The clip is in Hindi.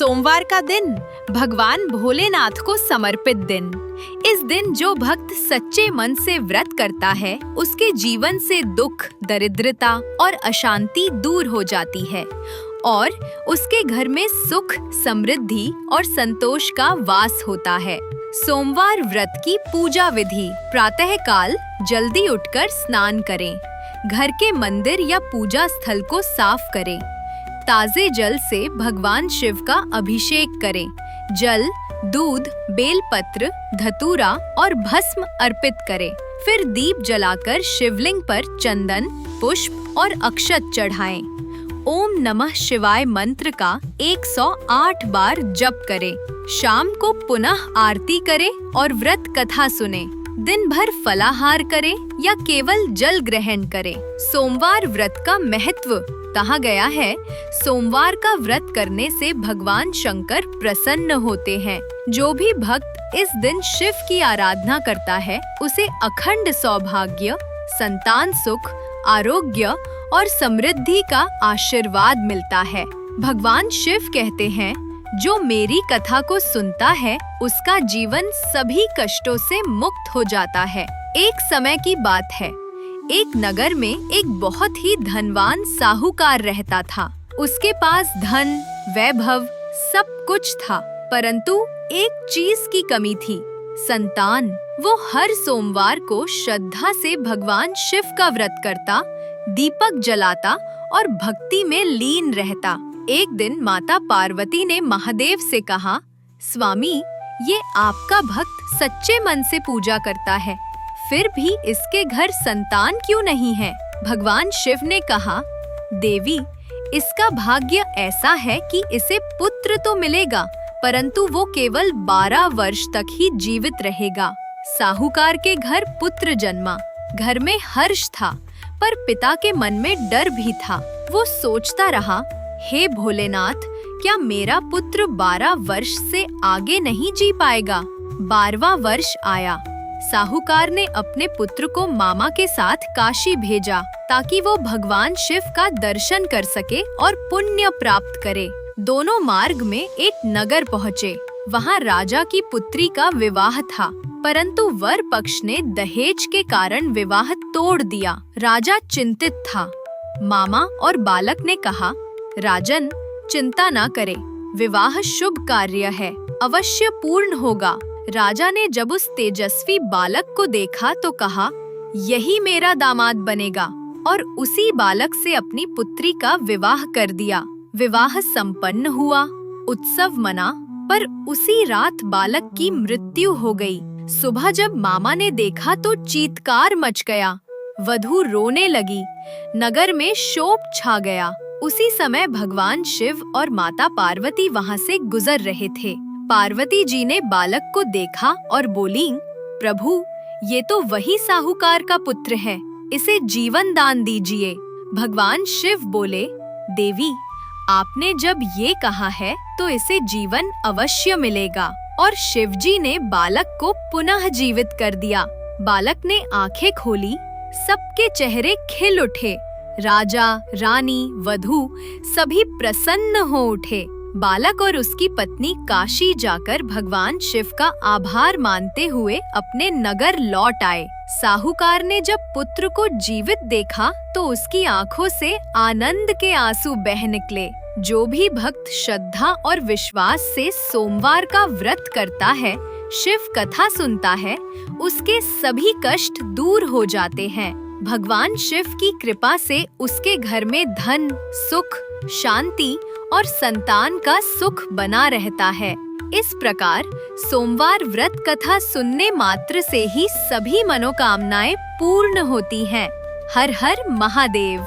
सोमवार का दिन भगवान भोलेनाथ को समर्पित दिन। इस दिन जो भक्त सच्चे मन से व्रत करता है, उसके जीवन से दुख, दरिद्रता और अशांति दूर हो जाती है और उसके घर में सुख, समृद्धि और संतोष का वास होता है। सोमवार व्रत की पूजा विधि। प्रातः काल जल्दी उठकर स्नान करें। घर के मंदिर या पूजा स्थल को साफ करें। ताजे जल से भगवान शिव का अभिषेक करें। जल, दूध, बेलपत्र, धतूरा और भस्म अर्पित करें। फिर दीप जलाकर शिवलिंग पर चंदन, पुष्प और अक्षत चढ़ाएं। ओम नमः शिवाय मंत्र का 108 बार जप करें। शाम को पुनः आरती करें और व्रत कथा सुनें। दिन भर फलाहार करें या केवल जल ग्रहण करें। सोमवार व्रत का महत्व। कहा गया है, सोमवार का व्रत करने से भगवान शंकर प्रसन्न होते हैं। जो भी भक्त इस दिन शिव की आराधना करता है, उसे अखंड सौभाग्य, संतान सुख, आरोग्य और समृद्धि का आशीर्वाद मिलता है। भगवान शिव कहते हैं, जो मेरी कथा को सुनता है, उसका जीवन सभी कष्टों से मुक्त हो जाता है। एक समय की बात है, एक नगर में एक बहुत ही धनवान साहूकार रहता था। उसके पास धन, वैभव सब कुछ था, परंतु एक चीज की कमी थी, संतान। वो हर सोमवार को श्रद्धा से भगवान शिव का व्रत करता, दीपक जलाता और भक्ति में लीन रहता। एक दिन माता पार्वती ने महादेव से कहा, स्वामी, ये आपका भक्त सच्चे मन से पूजा करता है, फिर भी इसके घर संतान क्यों नहीं है? भगवान शिव ने कहा, देवी, इसका भाग्य ऐसा है कि इसे पुत्र तो मिलेगा, परंतु वो केवल 12 वर्ष तक ही जीवित रहेगा। साहूकार के घर पुत्र जन्मा। घर में हर्ष था, पर पिता के मन में डर भी था। वो सोचता रहा, हे भोलेनाथ, क्या मेरा पुत्र 12 वर्ष से आगे नहीं जी पाएगा? 12वां वर्ष आया। साहूकार ने अपने पुत्र को मामा के साथ काशी भेजा, ताकि वो भगवान शिव का दर्शन कर सके और पुण्य प्राप्त करे। दोनों मार्ग में एक नगर पहुँचे। वहाँ राजा की पुत्री का विवाह था, परंतु वर पक्ष ने दहेज के कारण विवाह तोड़ दिया। राजा चिंतित था। मामा और बालक ने कहा, राजन, चिंता ना करे, विवाह शुभ कार्य है, अवश्य पूर्ण होगा। राजा ने जब उस तेजस्वी बालक को देखा तो कहा, यही मेरा दामाद बनेगा, और उसी बालक से अपनी पुत्री का विवाह कर दिया। विवाह संपन्न हुआ, उत्सव मना, पर उसी रात बालक की मृत्यु हो गई। सुबह जब मामा ने देखा तो चीत्कार मच गया। वधू रोने लगी। नगर में शोक छा गया। उसी समय भगवान शिव और माता पार्वती वहाँ से गुजर रहे थे। पार्वती जी ने बालक को देखा और बोली, प्रभु, ये तो वही साहूकार का पुत्र है, इसे जीवन दान दीजिए। भगवान शिव बोले, देवी, आपने जब ये कहा है तो इसे जीवन अवश्य मिलेगा। और शिवजी ने बालक को पुनः जीवित कर दिया। बालक ने आंखें खोली, सबके चेहरे खिल उठे। राजा, रानी, वधू सभी प्रसन्न हो उठे। बालक और उसकी पत्नी काशी जाकर भगवान शिव का आभार मानते हुए अपने नगर लौट आए। साहूकार ने जब पुत्र को जीवित देखा तो उसकी आंखों से आनंद के आंसू बह निकले। जो भी भक्त श्रद्धा और विश्वास से सोमवार का व्रत करता है, शिव कथा सुनता है, उसके सभी कष्ट दूर हो जाते हैं। भगवान शिव की कृपा से उसके घर में धन, सुख, शांति और संतान का सुख बना रहता है। इस प्रकार सोमवार व्रत कथा सुनने मात्र से ही सभी मनोकामनाएं पूर्ण होती हैं। हर हर महादेव।